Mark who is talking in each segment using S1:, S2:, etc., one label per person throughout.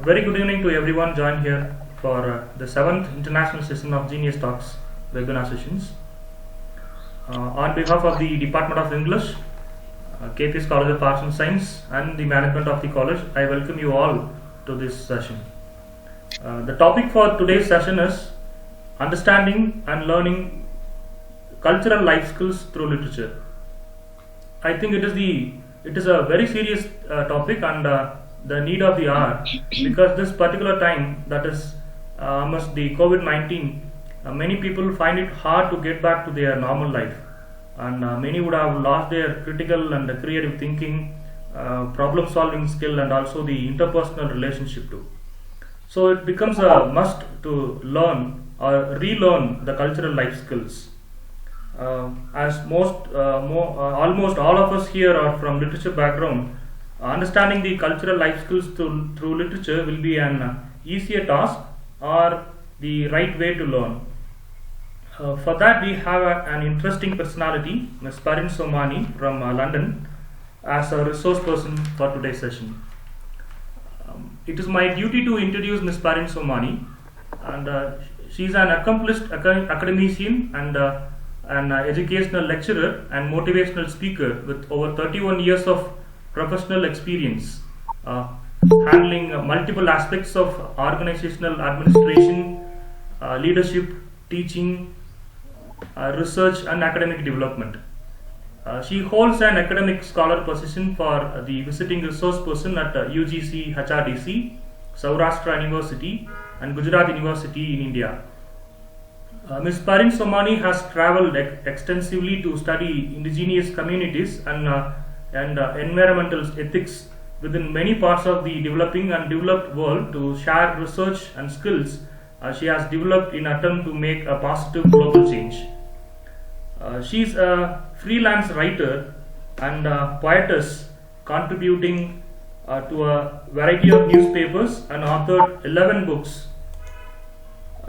S1: Very good evening to everyone joined here for the 7th international session of Genius Talks webinar sessions. On behalf of the Department of English, Kaypeeyes College of Arts and Science and the management of the college, I welcome you all to this session. The topic for today's session is understanding and learning cultural life skills through literature. I think it is a very serious topic and the need of the hour, because this particular time, that is almost the COVID-19, many people find it hard to get back to their normal life, and many would have lost their critical and creative thinking, problem solving skill, and also the interpersonal relationship too. So it becomes a must to learn or relearn the cultural life skills. As almost all of us here are from literature background, understanding the cultural life skills through literature will be an easier task or the right way to learn. For that, we have an interesting personality, Ms. Parin Somani from London, as a resource person for today's session. It is my duty to introduce Ms. Parin Somani, and she is an accomplished academician and an educational lecturer and motivational speaker with over 31 years of professional experience, handling multiple aspects of organizational administration, leadership, teaching, research and academic development. She holds an academic scholar position for the visiting resource person at UGC HRDC, Saurashtra University and Gujarat University in India. Ms. Parin Somani has travelled extensively to study indigenous communities and environmental ethics within many parts of the developing and developed world to share research and skills she has developed in attempt to make a positive global change. She is a freelance writer and poetess, contributing to a variety of newspapers and authored 11 books.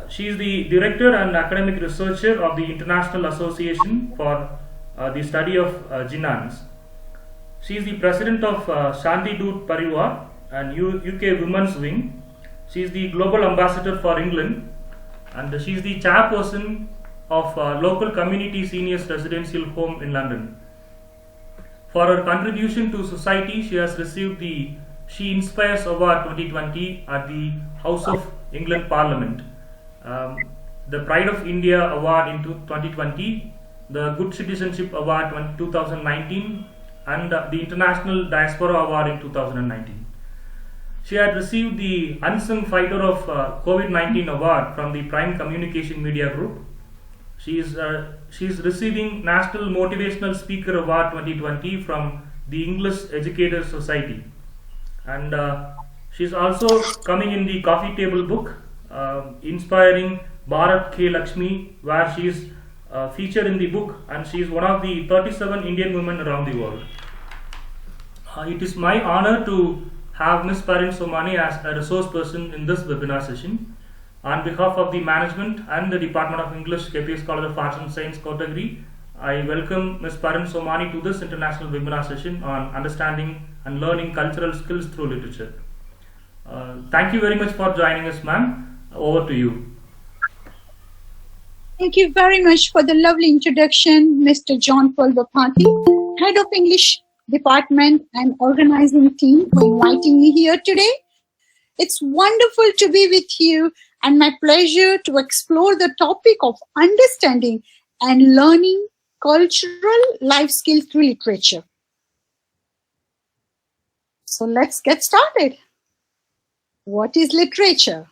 S1: She is the director and academic researcher of the International Association for the Study of Jinnans. She is the president of Shanti Doot Parivar and UK Women's Wing. She is the global ambassador for England, and she is the chairperson of local community seniors residential home in London. For her contribution to society, she has received the She Inspires Award 2020 at the House of England Parliament, the Pride of India Award in 2020, the Good Citizenship Award 2019, and the International Diaspora Award in 2019. She had received the Unsung Fighter of COVID-19 Award from the Prime Communication Media Group. She is receiving National Motivational Speaker Award 2020 from the English Educators Society, and she is also coming in the coffee table book, Inspiring Bharat K. Lakshmi, where she is featured in the book, and she is one of the 37 Indian women around the world. It is my honor to have Ms. Parin Somani as a resource person in this webinar session. On behalf of the management and the Department of English, Kaypeeyes College of Arts and Science, Kotagiri, I welcome Ms. Parin Somani to this international webinar session on understanding and learning cultural skills through literature. Thank you very much for joining us, ma'am. Over to you.
S2: Thank you very much for the lovely introduction, Mr. John Paul Bapati, Head of English Department and Organizing Team, for inviting me here today. It's wonderful to be with you and my pleasure to explore the topic of understanding and learning cultural life skills through literature. So let's get started. What is literature?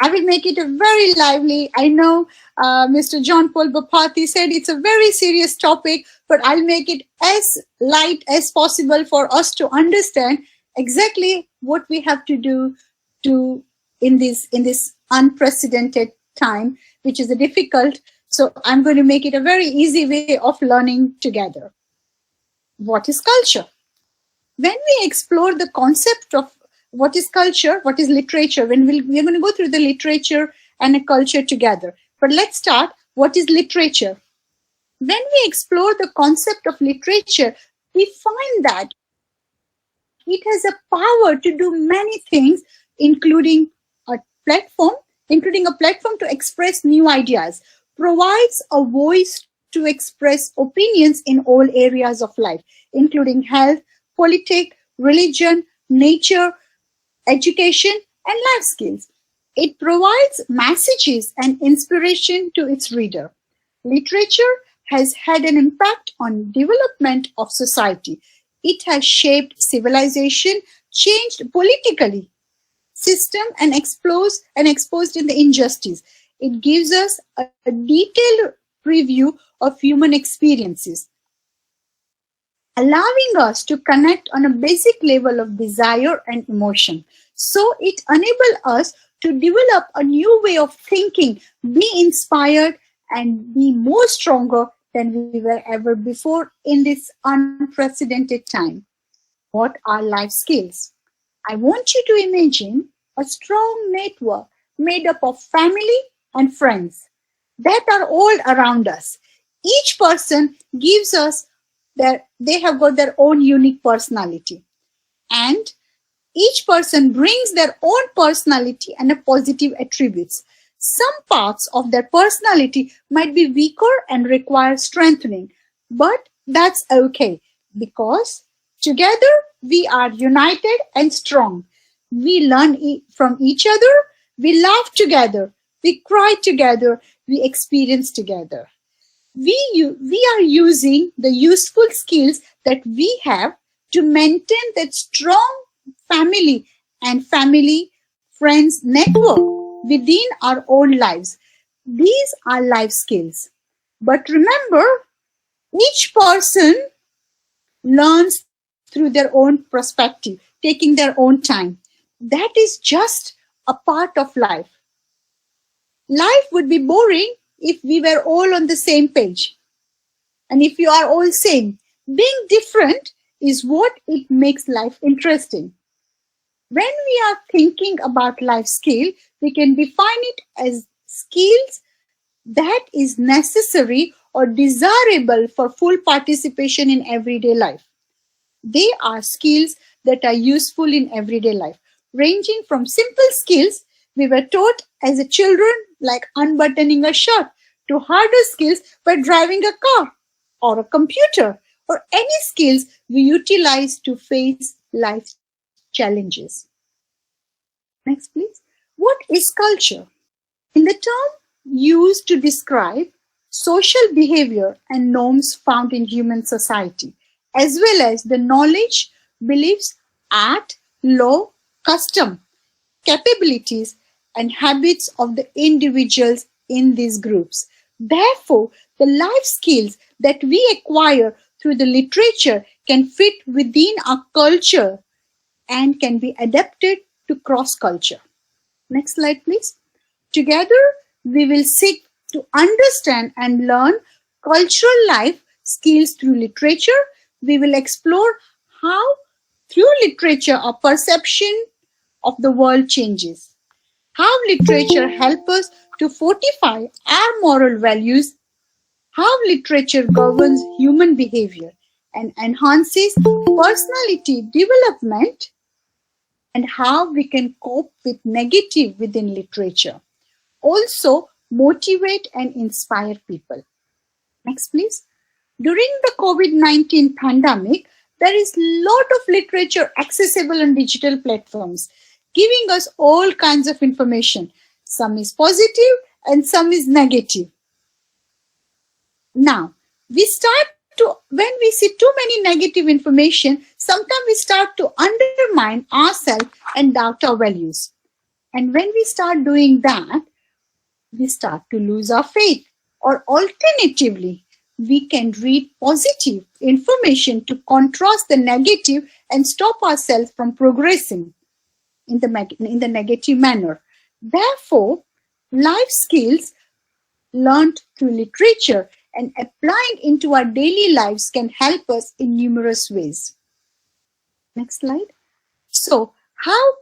S2: I will make it a very lively. I know Mr. John Paul Bapati said it's a very serious topic, but I'll make it as light as possible for us to understand exactly what we have to do in this unprecedented time, which is difficult. So I'm going to make it a very easy way of learning together. What is culture? When we explore the concept of what is culture, what is literature, we're going to go through the literature and a culture together. But let's start. What is literature? When we explore the concept of literature, we find that it has a power to do many things including a platform, to express new ideas, provides a voice to express opinions in all areas of life, including health, politics, religion, nature, education, and life skills. It provides messages and inspiration to its reader. Literature has had an impact on development of society. It has shaped civilization, changed politically system, and exposed in the injustice. It gives us a detailed preview of human experiences, allowing us to connect on a basic level of desire and emotion. So it enables us to develop a new way of thinking, be inspired, and be more stronger than we were ever before in this unprecedented time. What are life skills? I want you to imagine a strong network made up of family and friends that are all around us. Each person gives us they have got their own unique personality, and each person brings their own personality and a positive attributes. Some parts of their personality might be weaker and require strengthening, but that's okay because together we are united and strong. We learn from each other, we laugh together, we cry together, we experience together. We are using the useful skills that we have to maintain that strong family and family friends network within our own lives. These are life skills. But remember, each person learns through their own perspective, taking their own time. That is just a part of life. Life would be boring if we were all on the same page. And if you are all same, being different is what it makes life interesting. When we are thinking about life skill, we can define it as skills that is necessary or desirable for full participation in everyday life. They are skills that are useful in everyday life, ranging from simple skills we were taught as a children, like unbuttoning a shirt, to harder skills by driving a car or a computer, or any skills we utilize to face life's challenges. Next, please. What is culture? In the term used to describe social behavior and norms found in human society, as well as the knowledge, beliefs, art, law, custom, capabilities, and habits of the individuals in these groups. Therefore, the life skills that we acquire through the literature can fit within our culture and can be adapted to cross culture. Next slide, please. Together, we will seek to understand and learn cultural life skills through literature. We will explore how, through literature, our perception of the world changes. How literature helps us to fortify our moral values, how literature governs human behavior and enhances personality development, and how we can cope with negative within literature. Also, motivate and inspire people. Next, please. During the COVID-19 pandemic, there is a lot of literature accessible on digital platforms, giving us all kinds of information. Some is positive and some is negative. Now, when we see too many negative information, sometimes we start to undermine ourselves and doubt our values. And when we start doing that, we start to lose our faith. Or alternatively, we can read positive information to contrast the negative and stop ourselves from progressing in the negative manner. Therefore, life skills learned through literature and applying into our daily lives can help us in numerous ways. Next slide. So, how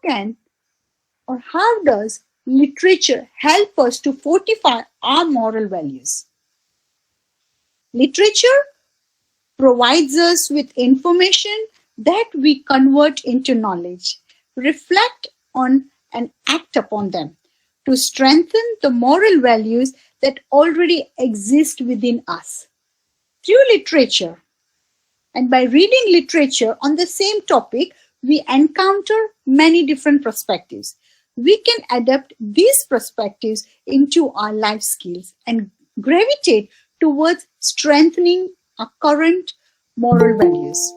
S2: does literature help us to fortify our moral values? Literature provides us with information that we convert into knowledge, reflect on, and act upon them to strengthen the moral values that already exist within us through literature. And by reading literature on the same topic, we encounter many different perspectives. We can adapt these perspectives into our life skills and gravitate towards strengthening our current moral values.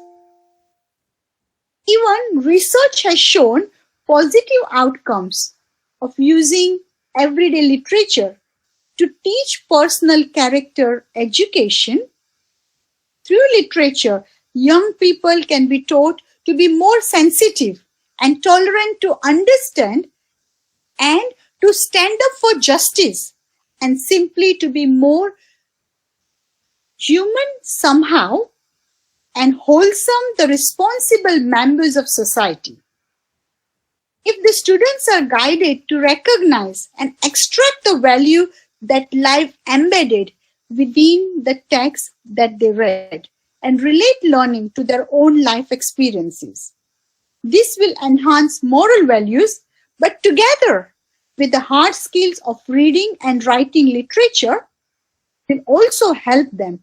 S2: Even research has shown positive outcomes of using everyday literature to teach personal character education. Through literature, young people can be taught to be more sensitive and tolerant, to understand and to stand up for justice, and simply to be more human somehow and wholesome, the responsible members of society. If the students are guided to recognize and extract the value that life embedded within the text that they read and relate learning to their own life experiences, this will enhance moral values, but together with the hard skills of reading and writing literature will also help them.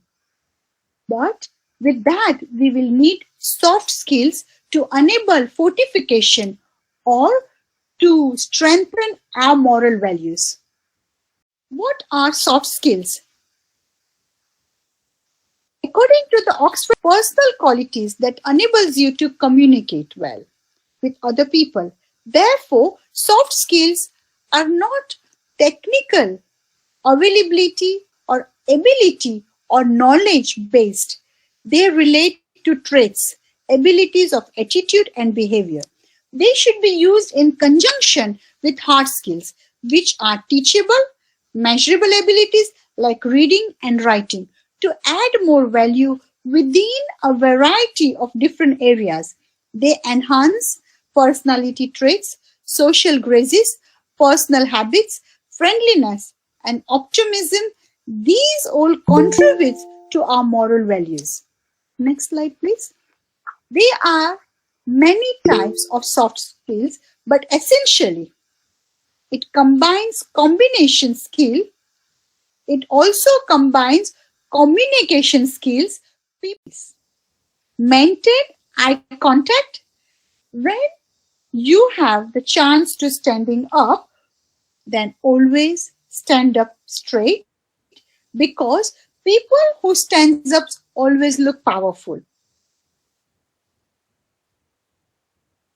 S2: But with that, we will need soft skills to enable fortification or to strengthen our moral values. What are soft skills? According to the Oxford, personal qualities that enables you to communicate well with other people. Therefore, soft skills are not technical availability or ability or knowledge based. They relate to traits, abilities of attitude and behavior. They should be used in conjunction with hard skills, which are teachable, measurable abilities like reading and writing, to add more value within a variety of different areas. They enhance personality traits, social graces, personal habits, friendliness, and optimism. These all contribute to our moral values. Next slide, please. There are many types of soft skills, but essentially, it combines combination skill. It also combines communication skills, maintain eye contact. When you have the chance to standing up, then always stand up straight, because people who stand up always look powerful.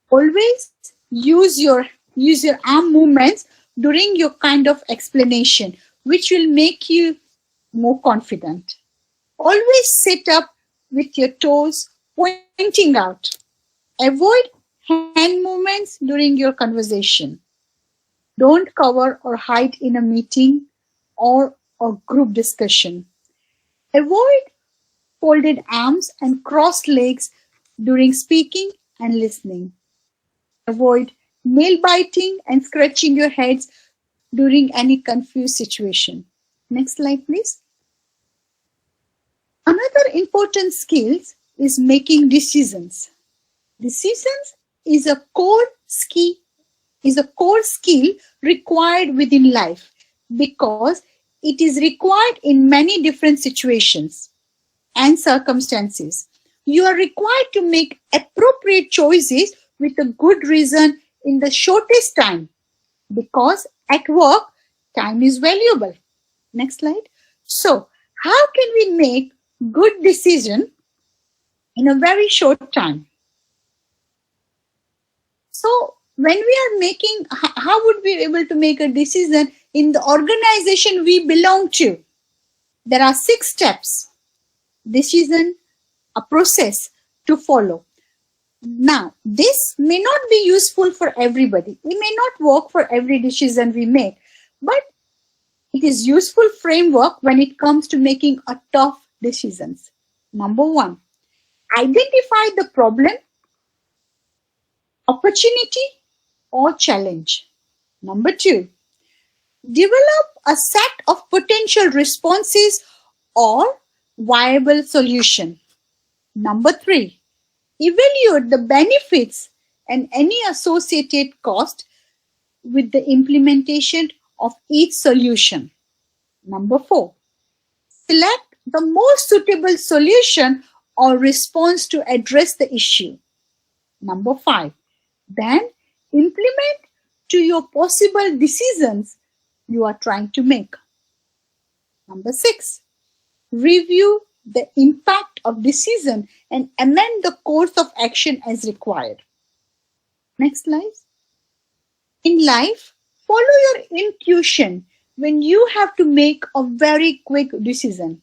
S2: Always use your arm movements during your kind of explanation, which will make you more confident. Always sit up with your toes pointing out. Avoid hand movements during your conversation. Don't cover or hide in a meeting or a group discussion. Avoid folded arms and crossed legs during speaking and listening. Avoid nail biting and scratching your heads during any confused situation. Next slide, please. Another important skill is making decisions. Decisions is a core skill required within life, because it is required in many different situations and circumstances. You are required to make appropriate choices with a good reason in the shortest time, because at work, time is valuable. Next slide. So, how can we make good decision in a very short time? So, when we are making, how would we be able to make a decision in the organization we belong to? There are 6 steps. Decision, a process to follow. Now, this may not be useful for everybody. It may not work for every decision we make, but it is useful framework when it comes to making a tough decisions. Number 1, identify the problem, opportunity, or challenge. Number 2, develop a set of potential responses or viable solution. Number 3, evaluate the benefits and any associated cost with the implementation of each solution. Number 4, select the most suitable solution or response to address the issue. Number 5, then implement to your possible decisions you are trying to make. Number 6, review the impact of decision and amend the course of action as required. Next slide. In life, follow your intuition when you have to make a very quick decision.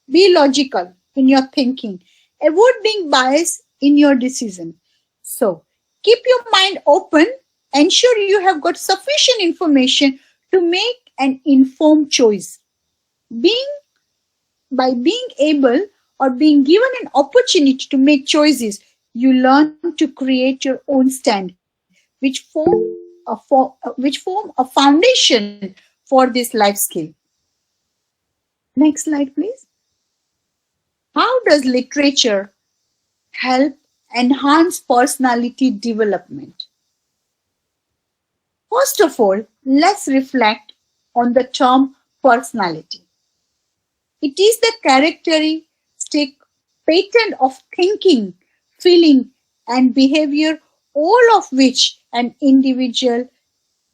S2: Be logical in your thinking. Avoid being biased in your decision. So, keep your mind open. Ensure you have got sufficient information to make an informed choice. By being able or being given an opportunity to make choices, you learn to create your own stand, which form a foundation for this life skill. Next slide, please. How does literature help enhance personality development? First of all, let's reflect on the term personality. It is the characteristic pattern of thinking, feeling, and behavior, all of which an individual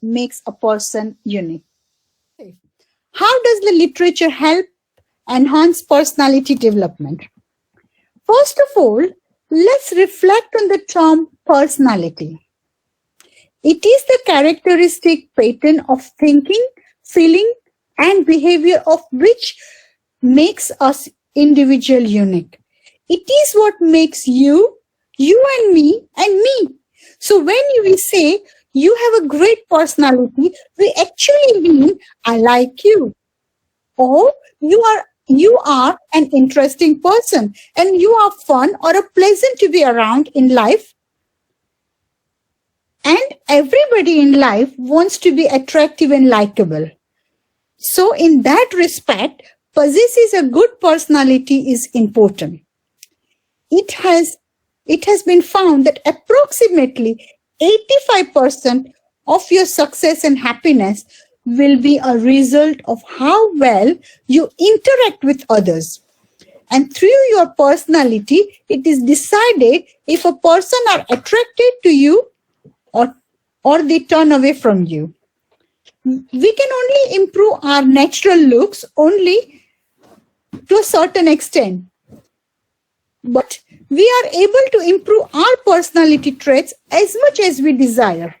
S2: makes a person unique. How does the literature help enhance personality development? First of all, let's reflect on the term personality. It is the characteristic pattern of thinking, feeling, and behavior of which makes us individual unique. It is what makes you and me, and me. So when we say you have a great personality, we actually mean I like you, or you are an interesting person and you are fun or a pleasant to be around in life. And everybody in life wants to be attractive and likable. So in that respect, possesses a good personality is important. It has been found that approximately 85% of your success and happiness will be a result of how well you interact with others. And through your personality, it is decided if a person are attracted to you or they turn away from you. We can only improve our natural looks only to a certain extent. But we are able to improve our personality traits as much as we desire.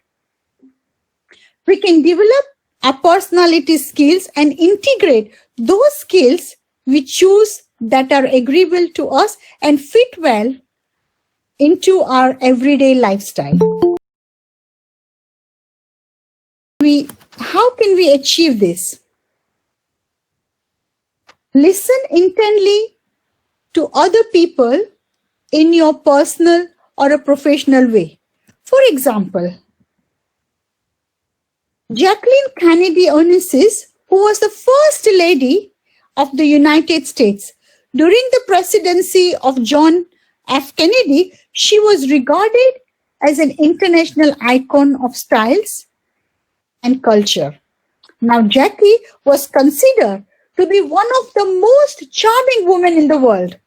S2: We can develop our personality skills and integrate those skills we choose that are agreeable to us and fit well into our everyday lifestyle. How can we achieve this? Listen intently to other people in your personal or a professional way. For example, Jacqueline Kennedy Onassis, who was the first lady of the United States during the presidency of John F. Kennedy, she was regarded as an international icon of styles and culture. Now, Jackie was considered to be one of the most charming women in the world.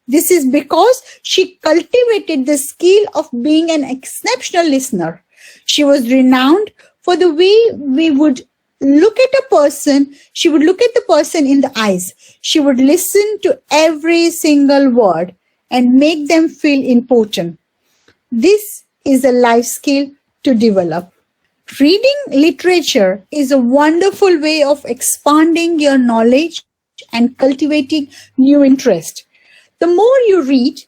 S2: This is because she cultivated the skill of being an exceptional listener. She was renowned for the way we would look at a person. She would look at the person in the eyes. She would listen to every single word and make them feel important. This is a life skill to develop. Reading literature is a wonderful way of expanding your knowledge and cultivating new interest. The more you read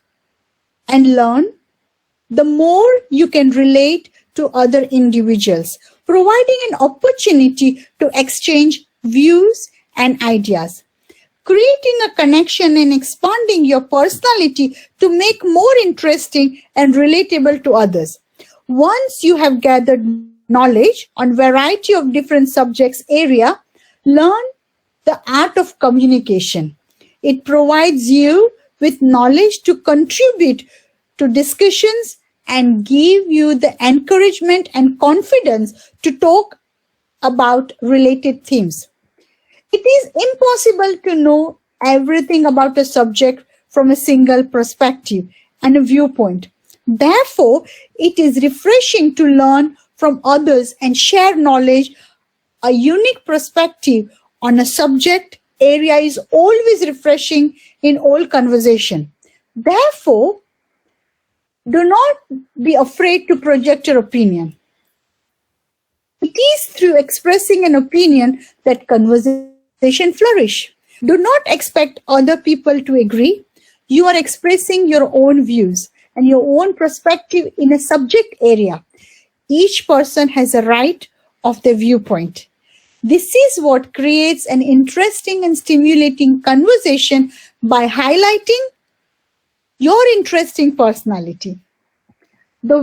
S2: and learn, the more you can relate to other individuals, providing an opportunity to exchange views and ideas. Creating a connection and expanding your personality to make more interesting and relatable to others. Once you have gathered knowledge on variety of different subjects area, learn the art of communication. It provides you with knowledge to contribute to discussions and give you the encouragement and confidence to talk about related themes. It is impossible to know everything about a subject from a single perspective and a viewpoint. Therefore, it is refreshing to learn from others and share knowledge. A unique perspective on a subject area is always refreshing in all conversation. Therefore, do not be afraid to project your opinion. It is through expressing an opinion that conversation flourish. Do not expect other people to agree. You are expressing your own views and your own perspective in a subject area. Each person has a right of their viewpoint. This is what creates an interesting and stimulating conversation by highlighting your interesting personality. The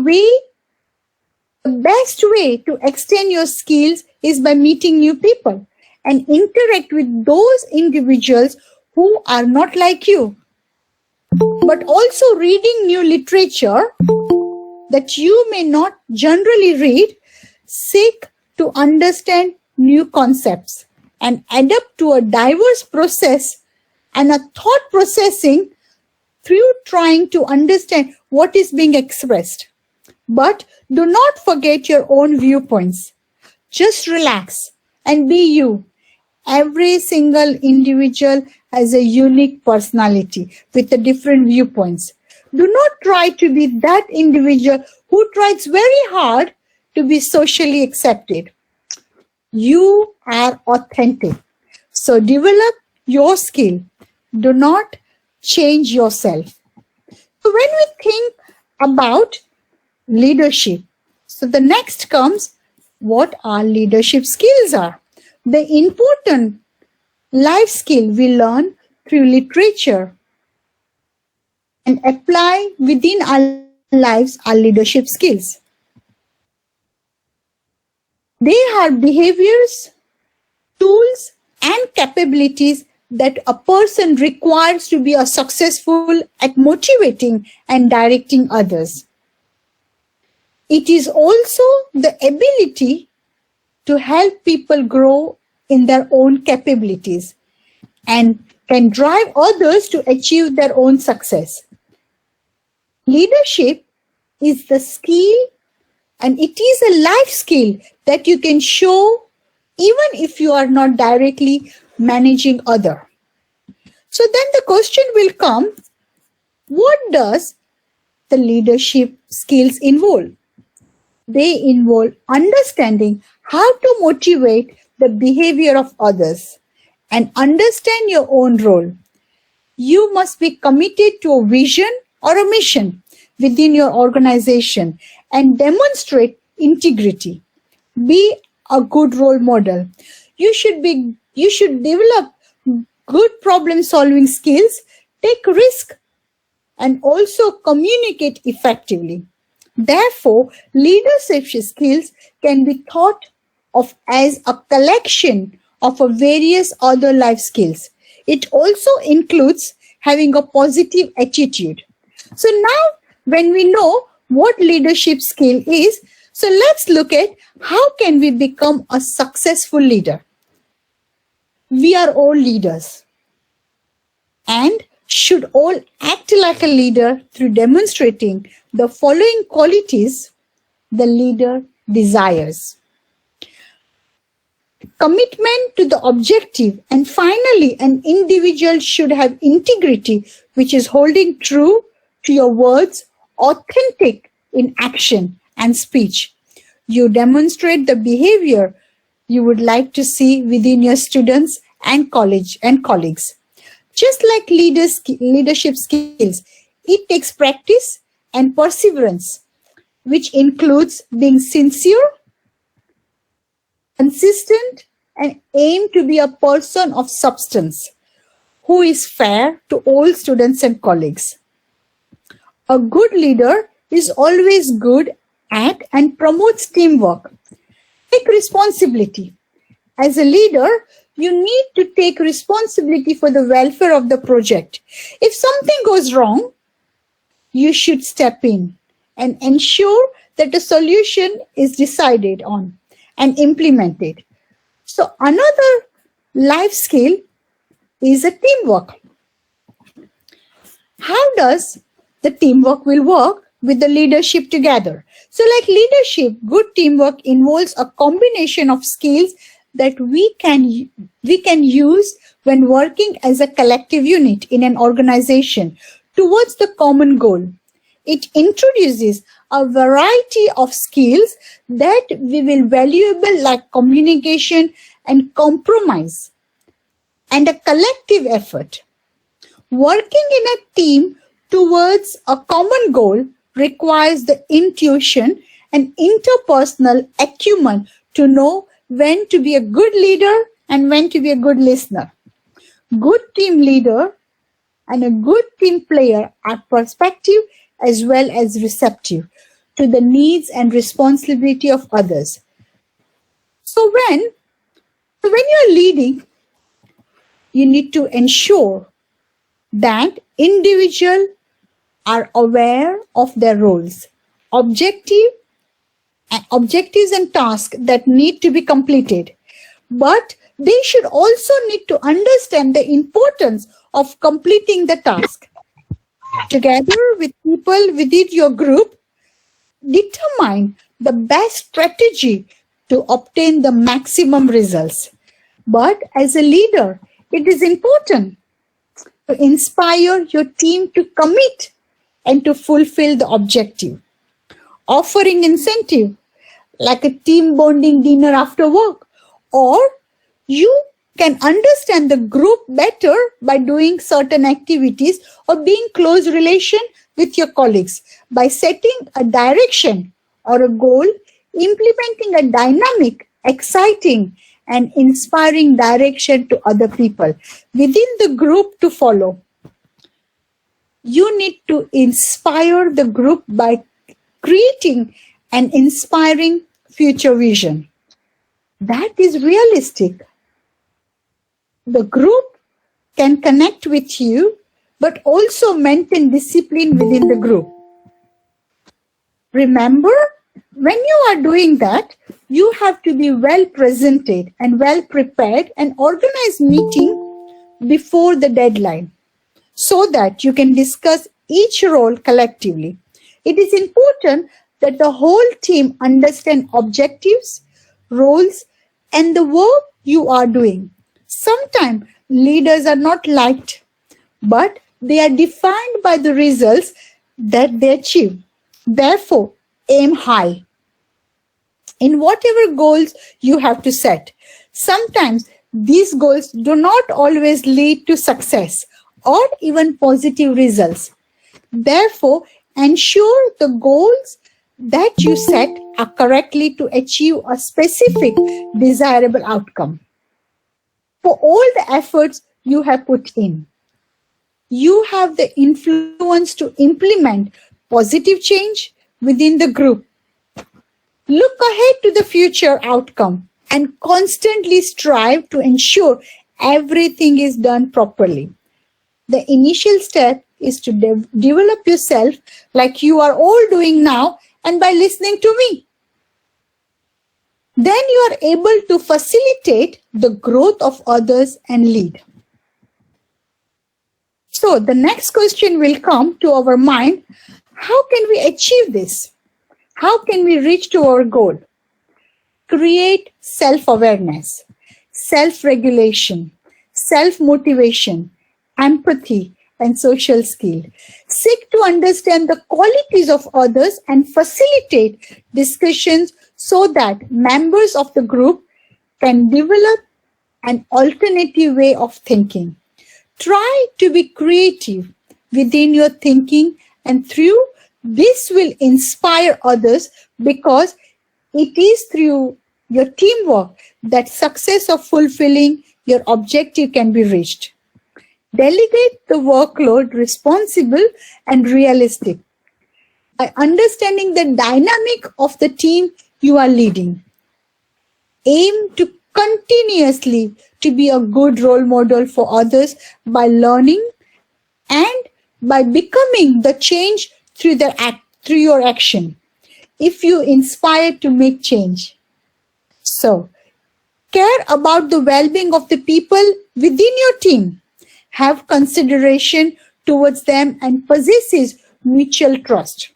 S2: best way to extend your skills is by meeting new people and interact with those individuals who are not like you, but also reading new literature that you may not generally read. Seek to understand new concepts and adapt to a diverse process and a thought processing through trying to understand what is being expressed. But do not forget your own viewpoints. Just relax and be you. Every single individual has a unique personality with a different viewpoints. Do not try to be that individual who tries very hard to be socially accepted. You are authentic. So develop your skill. Do not change yourself. So when we think about leadership, so the next comes what our leadership skills are. The important life skill we learn through literature and apply within our lives are leadership skills. They are behaviors, tools, and capabilities that a person requires to be successful at motivating and directing others. It is also the ability to help people grow in their own capabilities and can drive others to achieve their own success. Leadership is the skill, and it is a life skill that you can show even if you are not directly managing others. So then the question will come, what does the leadership skills involve? They involve understanding how to motivate the behavior of others and understand your own role. You must be committed to a vision or a mission within your organization and demonstrate integrity. Be a good role model. You should develop good problem solving skills, take risk, and also communicate effectively. Therefore, leadership skills can be thought of as a collection of various other life skills. It also includes having a positive attitude. So now when we know what leadership skill is, so let's look at how can we become a successful leader. We are all leaders and should all act like a leader through demonstrating the following qualities the leader desires. Commitment to the objective, and finally, an individual should have integrity, which is holding true to your words, authentic in action and speech. You demonstrate the behavior you would like to see within your students and colleagues. Just like leadership skills, it takes practice and perseverance, which includes being sincere, consistent, and aim to be a person of substance who is fair to all students and colleagues. A good leader is always good at and promotes teamwork. Take responsibility. As a leader, you need to take responsibility for the welfare of the project. If something goes wrong, you should step in and ensure that a solution is decided on and implemented. So another life skill is a teamwork. How does the teamwork will work with the leadership together? So like leadership, good teamwork involves a combination of skills that we can use when working as a collective unit in an organization towards the common goal. It introduces a variety of skills that we will valuable like communication and compromise and a collective effort. Working in a team towards a common goal requires the intuition and interpersonal acumen to know when to be a good leader and when to be a good listener. Good team leader and a good team player are perspective as well as receptive to the needs and responsibility of others. So when you are leading, you need to ensure that individuals are aware of their roles, objectives and tasks that need to be completed. But they should also need to understand the importance of completing the task. Together with people within your group, determine the best strategy to obtain the maximum results. But as a leader, it is important to inspire your team to commit and to fulfill the objective. Offering incentive like a team bonding dinner after work, or you can understand the group better by doing certain activities or being close relation with your colleagues by setting a direction or a goal, implementing a dynamic, exciting and inspiring direction to other people within the group to follow. You need to inspire the group by creating an inspiring future vision that is realistic. The group can connect with you, but also maintain discipline within the group. Remember, when you are doing that, you have to be well presented and well prepared and organize meeting before the deadline so that you can discuss each role collectively. It is important that the whole team understand objectives, roles, and the work you are doing. Sometimes leaders are not liked, but they are defined by the results that they achieve. Therefore, aim high in whatever goals you have to set. Sometimes these goals do not always lead to success or even positive results. Therefore, ensure the goals that you set are correctly to achieve a specific desirable outcome. For all the efforts you have put in, you have the influence to implement positive change within the group. Look ahead to the future outcome and constantly strive to ensure everything is done properly. The initial step is to develop yourself like you are all doing now and by listening to me. Then you are able to facilitate the growth of others and lead. So the next question will come to our mind. How can we achieve this? How can we reach to our goal? Create self-awareness, self-regulation, self-motivation, empathy, and social skill. Seek to understand the qualities of others and facilitate discussions so that members of the group can develop an alternative way of thinking. Try to be creative within your thinking, and through this will inspire others, because it is through your teamwork that success of fulfilling your objective can be reached. Delegate the workload responsible and realistic by understanding the dynamic of the team you are leading. Aim to continuously to be a good role model for others by learning and by becoming the change through their through your action if you inspire to make change. So, care about the well-being of the people within your team. Have consideration towards them and possesses mutual trust.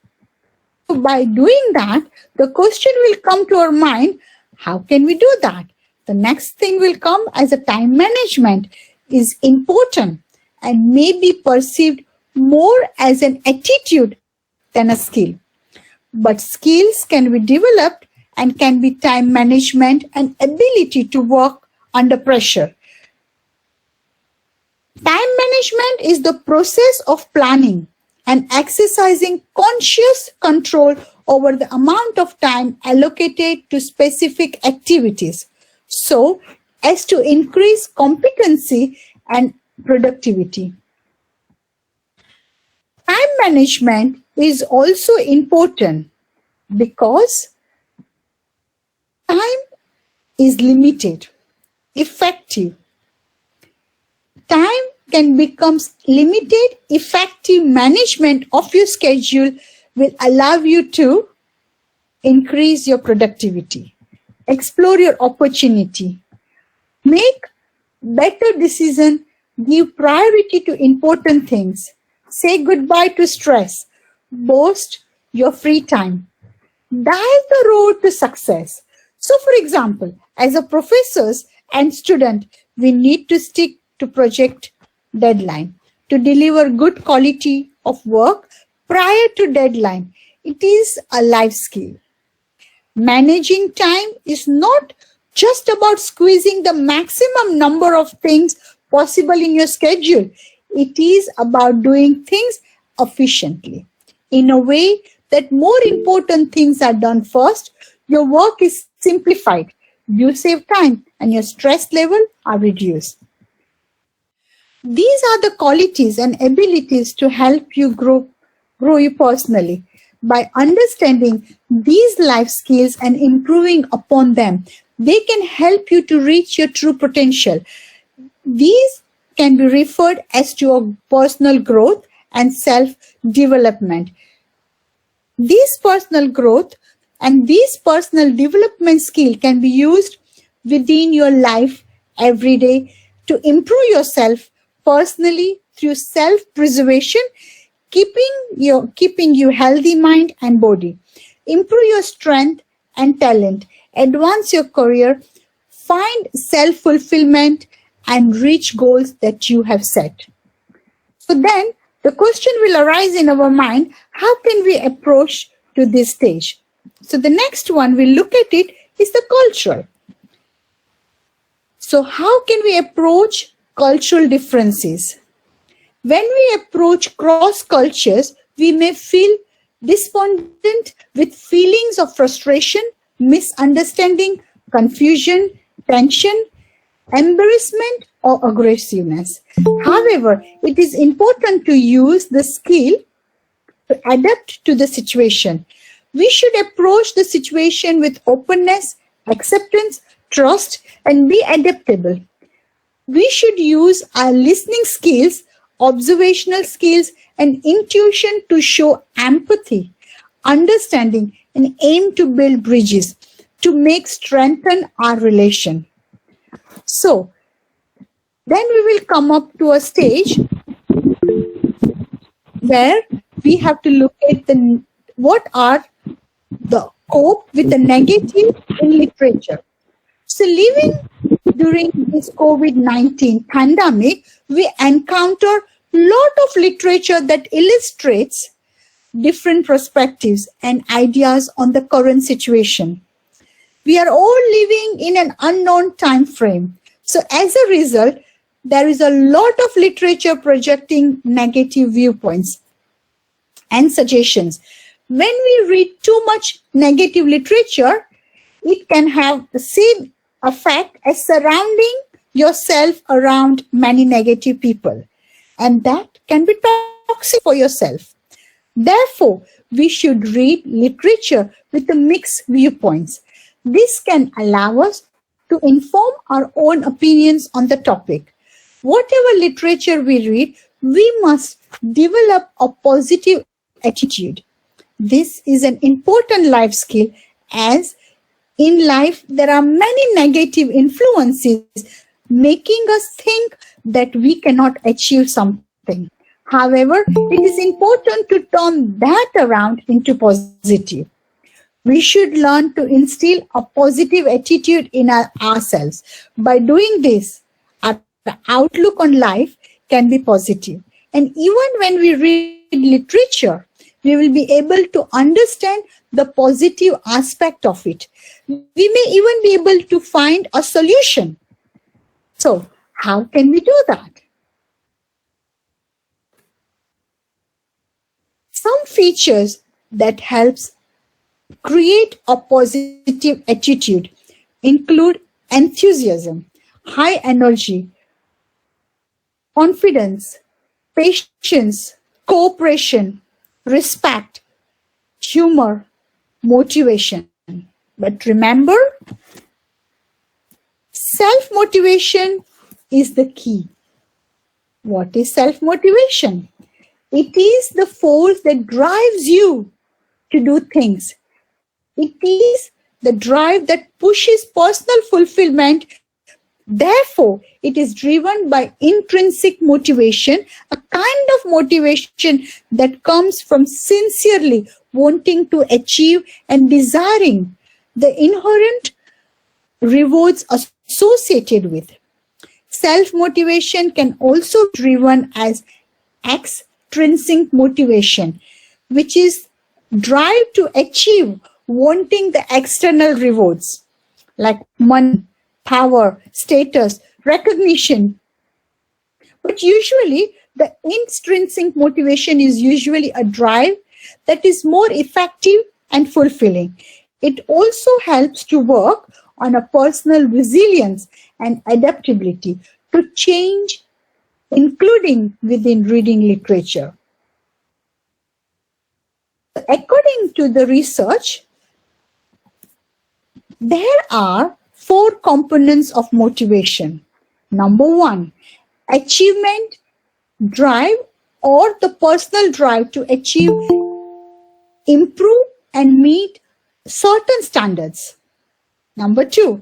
S2: So by doing that, the question will come to our mind, how can we do that? The next thing will come as a time management is important and may be perceived more as an attitude than a skill. But skills can be developed and can be time management and ability to work under pressure. Time management is the process of planning and exercising conscious control over the amount of time allocated to specific activities, so as to increase competency and productivity. Time management is also important because time is limited, effective. Time can become limited. Effective management of your schedule will allow you to increase your productivity, explore your opportunity, make better decisions, give priority to important things, say goodbye to stress, boast your free time. That is the road to success. So, for example, as a professors and student, we need to stick to project deadline to deliver good quality of work prior to deadline. It is a life skill. Managing time is not just about squeezing the maximum number of things possible in your schedule. It is about doing things efficiently in a way that more important things are done first. Your work is simplified. You save time and your stress level are reduced. These are the qualities and abilities to help you grow you personally. By understanding these life skills and improving upon them, they can help you to reach your true potential. These can be referred as to your personal growth and self-development. This personal growth and these personal development skill can be used within your life every day to improve yourself personally through self-preservation, keeping you healthy mind and body, improve your strength and talent, advance your career, find self-fulfillment, and reach goals that you have set. So then the question will arise in our mind, how can we approach to this stage? So the next one we'll look at it is the cultural. So how can we approach cultural differences? When we approach cross cultures, we may feel despondent with feelings of frustration, misunderstanding, confusion, tension, embarrassment, or aggressiveness. However, it is important to use the skill to adapt to the situation. We should approach the situation with openness, acceptance, trust, and be adaptable. We should use our listening skills, observational skills, and intuition to show empathy, understanding, and aim to build bridges to strengthen our relation. So, then we will come up to a stage where we have to look at what are the cope with the negative in literature. So living during this COVID-19 pandemic, we encounter a lot of literature that illustrates different perspectives and ideas on the current situation. We are all living in an unknown time frame. So as a result, there is a lot of literature projecting negative viewpoints and suggestions. When we read too much negative literature, it can have the same effect as surrounding yourself around many negative people. And that can be toxic for yourself. Therefore, we should read literature with a mixed viewpoints. This can allow us to inform our own opinions on the topic. Whatever literature we read, we must develop a positive attitude. This is an important life skill, as in life there are many negative influences making us think that we cannot achieve something. However, it is important to turn that around into positive. We should learn to instill a positive attitude in ourselves. By doing this, our outlook on life can be positive. And even when we read literature, we will be able to understand the positive aspect of it. We may even be able to find a solution. So, how can we do that? Some features that helps create a positive attitude include enthusiasm, high energy, confidence, patience, cooperation, respect, humor, motivation. But remember, self-motivation is the key. What is self-motivation? It is the force that drives you to do things. It is the drive that pushes personal fulfillment. Therefore, it is driven by intrinsic motivation, a kind of motivation that comes from sincerely wanting to achieve and desiring the inherent rewards associated with. Self-motivation can also be driven as extrinsic motivation, which is drive to achieve wanting the external rewards like money, power, status, recognition. But usually the intrinsic motivation is usually a drive that is more effective and fulfilling. It also helps to work on a personal resilience and adaptability to change, including within reading literature. According to the research, there are 4 components of motivation. Number 1, achievement drive, or the personal drive to achieve, improve, and meet certain standards. Number 2,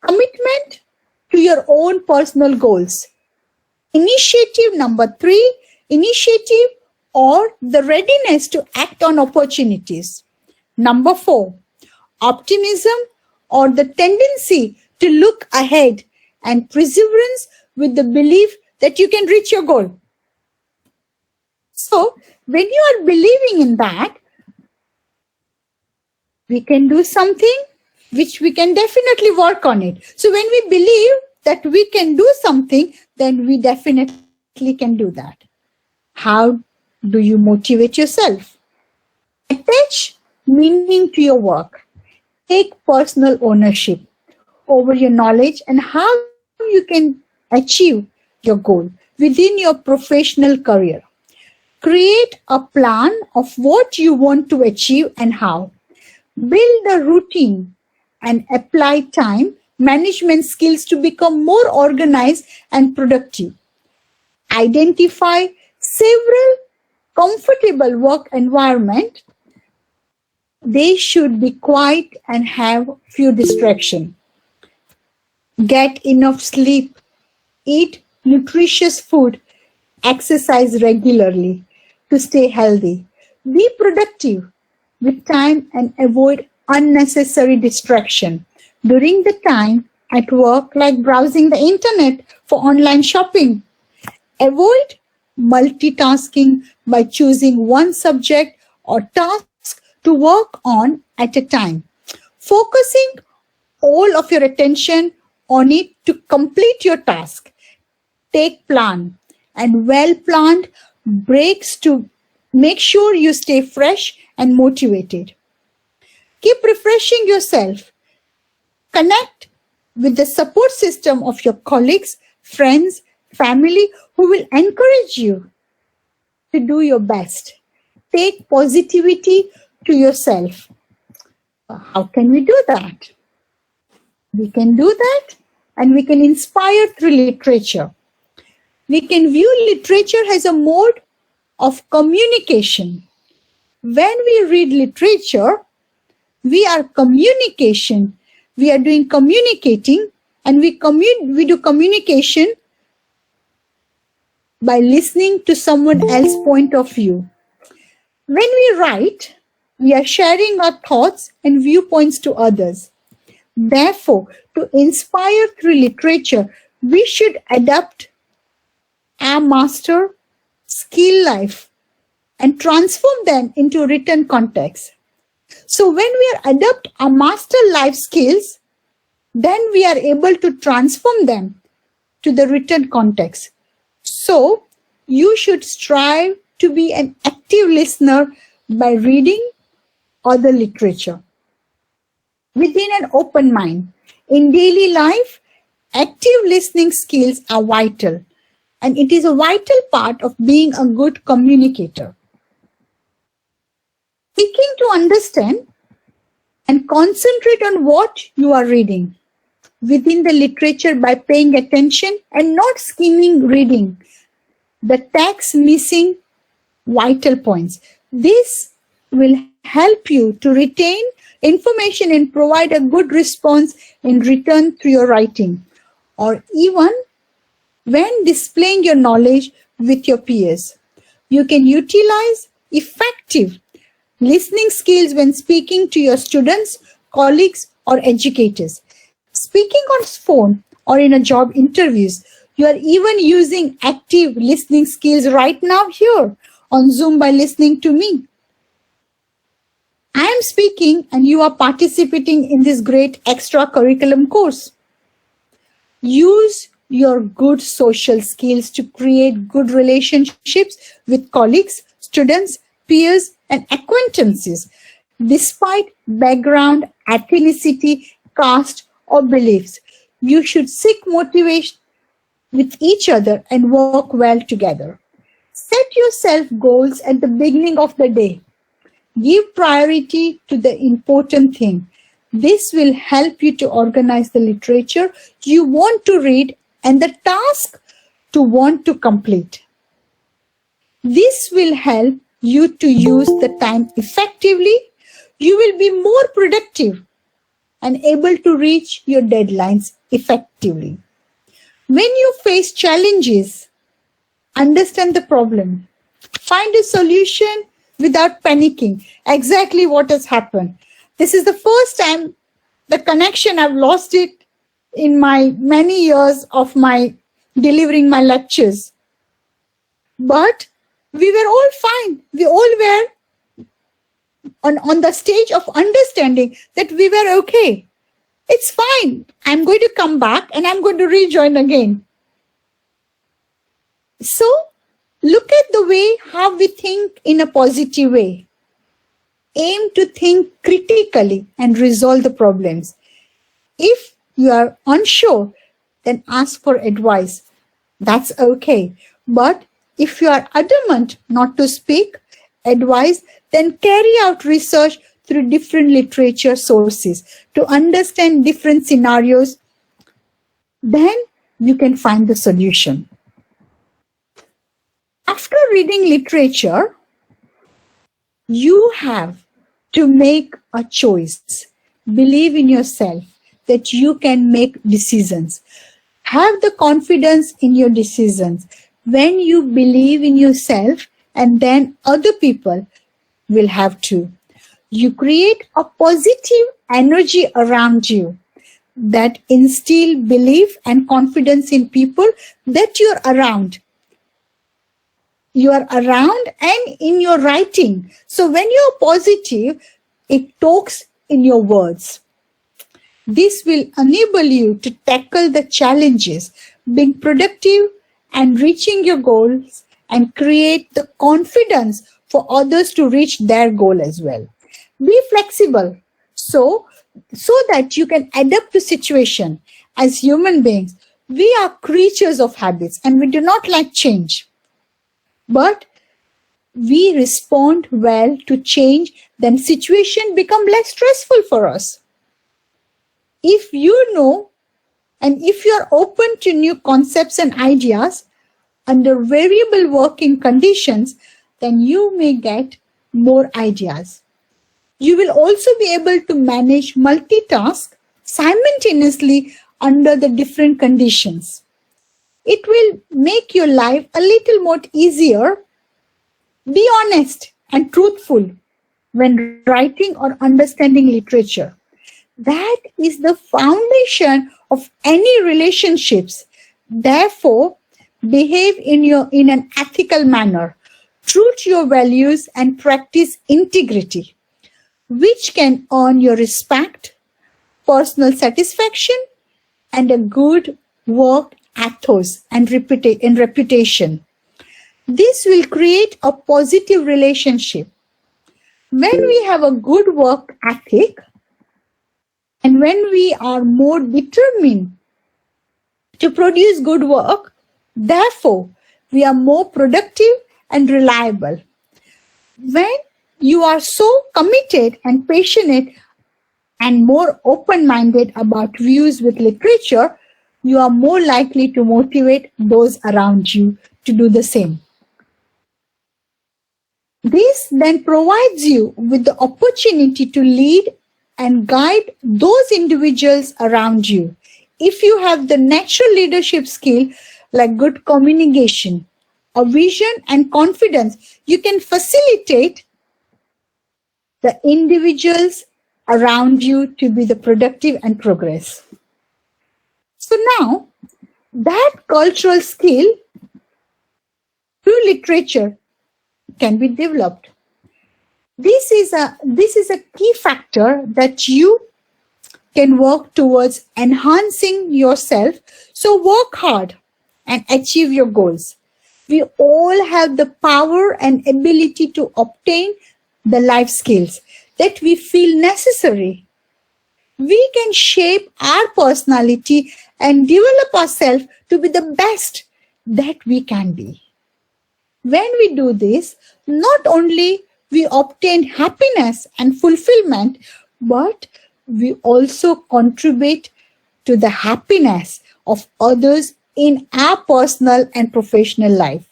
S2: commitment to your own personal goals. Initiative. Number 3, initiative or the readiness to act on opportunities. Number 4, optimism or the tendency to look ahead, and perseverance with the belief that you can reach your goal. So, when you are believing in that, we can do something which we can definitely work on it. So, when we believe that we can do something, then we definitely can do that. How do you motivate yourself? Attach meaning to your work. Take personal ownership over your knowledge and how you can achieve your goal within your professional career. Create a plan of what you want to achieve and how. Build a routine and apply time management skills to become more organized and productive. Identify several comfortable work environment. They should be quiet and have few distractions. Get enough sleep, eat nutritious food, exercise regularly to stay healthy. Be productive with time and avoid unnecessary distraction during the time at work, like browsing the internet for online shopping. Avoid multitasking by choosing one subject or task to work on at a time, focusing all of your attention on it to complete your task. Take plan and well-planned breaks to make sure you stay fresh and motivated. Keep refreshing yourself. Connect with the support system of your colleagues, friends, family who will encourage you to do your best. Take positivity to yourself. How can we do that? We can do that and we can inspire through literature. We can view literature as a mode of communication. When we read literature, we are doing communicating, and we do communication by listening to someone else's point of view. When we write, we are sharing our thoughts and viewpoints to others. Therefore, to inspire through literature, we should adapt our master skill life and transform them into written context. So when we adapt our master life skills, then we are able to transform them to the written context. So you should strive to be an active listener by reading other literature within an open mind. In daily life, active listening skills are vital, and it is a vital part of being a good communicator. Seeking to understand and concentrate on what you are reading within the literature by paying attention and not skimming reading the text, missing vital points. This will help you to retain information and provide a good response in return through your writing, or even when displaying your knowledge with your peers. You can utilize effective listening skills when speaking to your students, colleagues, or educators. Speaking on phone or in a job interviews, you are even using active listening skills right now here on Zoom by listening to me. I am speaking and you are participating in this great extra curriculum course. Use your good social skills to create good relationships with colleagues, students, peers, and acquaintances, despite background, ethnicity, caste, or beliefs. You should seek motivation with each other and work well together. Set yourself goals at the beginning of the day. Give priority to the important thing. This will help you to organize the literature you want to read and the task to want to complete. This will help you to use the time effectively. You will be more productive and able to reach your deadlines effectively. When you face challenges, understand the problem. Find a solution without panicking. Exactly what has happened. This is the first time the connection, I've lost it in my many years of my delivering my lectures. But we were all fine. We all were on the stage of understanding that we were okay. It's fine. I'm going to come back and I'm going to rejoin again. So look at the way how we think in a positive way. Aim to think critically and resolve the problems. If you are unsure, then ask for advice. That's okay. But if you are adamant not to speak advice, then carry out research through different literature sources to understand different scenarios. Then you can find the solution. After reading literature, you have to make a choice. Believe in yourself that you can make decisions. Have the confidence in your decisions. When you believe in yourself, and then other people will have to. You create a positive energy around you that instill belief and confidence in people that you're around. You are around and in your writing. So when you're positive, it talks in your words. This will enable you to tackle the challenges, being productive and reaching your goals, and create the confidence for others to reach their goal as well. Be flexible so that you can adapt to situation. As human beings, we are creatures of habits and we do not like change. But we respond well to change, then situation become less stressful for us. If you know and if you are open to new concepts and ideas under variable working conditions, then you may get more ideas. You will also be able to manage multitask simultaneously under the different conditions. It will make your life a little more easier. Be honest and truthful when writing or understanding literature. That is the foundation of any relationships. Therefore, behave in an ethical manner, true to your values, and practice integrity, which can earn your respect, personal satisfaction, and a good work ethos and reputation. This will create a positive relationship. When we have a good work ethic and when we are more determined to produce good work, therefore, we are more productive and reliable. When you are so committed and passionate and more open-minded about views with literature, you are more likely to motivate those around you to do the same. This then provides you with the opportunity to lead and guide those individuals around you. If you have the natural leadership skill like good communication, a vision and confidence, you can facilitate the individuals around you to be the productive and progress. So now that cultural skill through literature can be developed. This is a key factor that you can work towards enhancing yourself. So work hard and achieve your goals. We all have the power and ability to obtain the life skills that we feel necessary. We can shape our personality and develop ourselves to be the best that we can be. When we do this, not only we obtain happiness and fulfillment, but we also contribute to the happiness of others in our personal and professional life.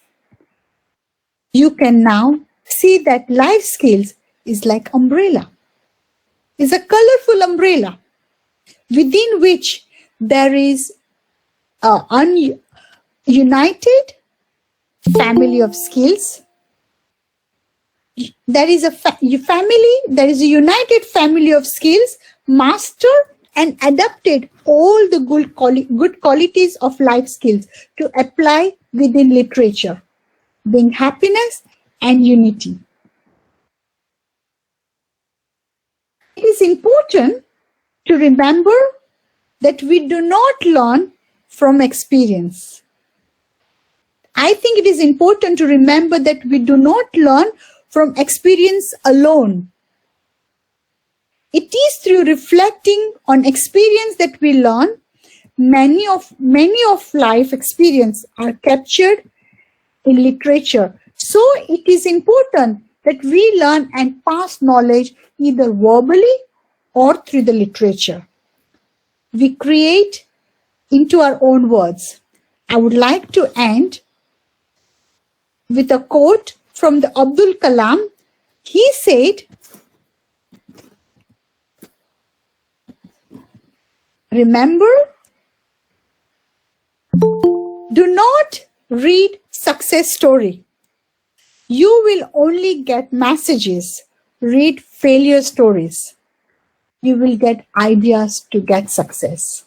S2: You can now see that life skills is like umbrella. It's a colorful umbrella within which there is a united family of skills. There is a united family of skills, master and adapted all the good qualities of life skills to apply within literature, being happiness and unity. It is important to remember that we do not learn from experience. I think it is important to remember that we do not learn from experience alone. It is through reflecting on experience that we learn. Many of life experience are captured in literature. So it is important that we learn and pass knowledge either verbally or through the literature. We create into our own words. I would like to end with a quote from the Abdul Kalam. He said, "Remember, do not read success story. You will only get messages. Read failure stories. You will get ideas to get success."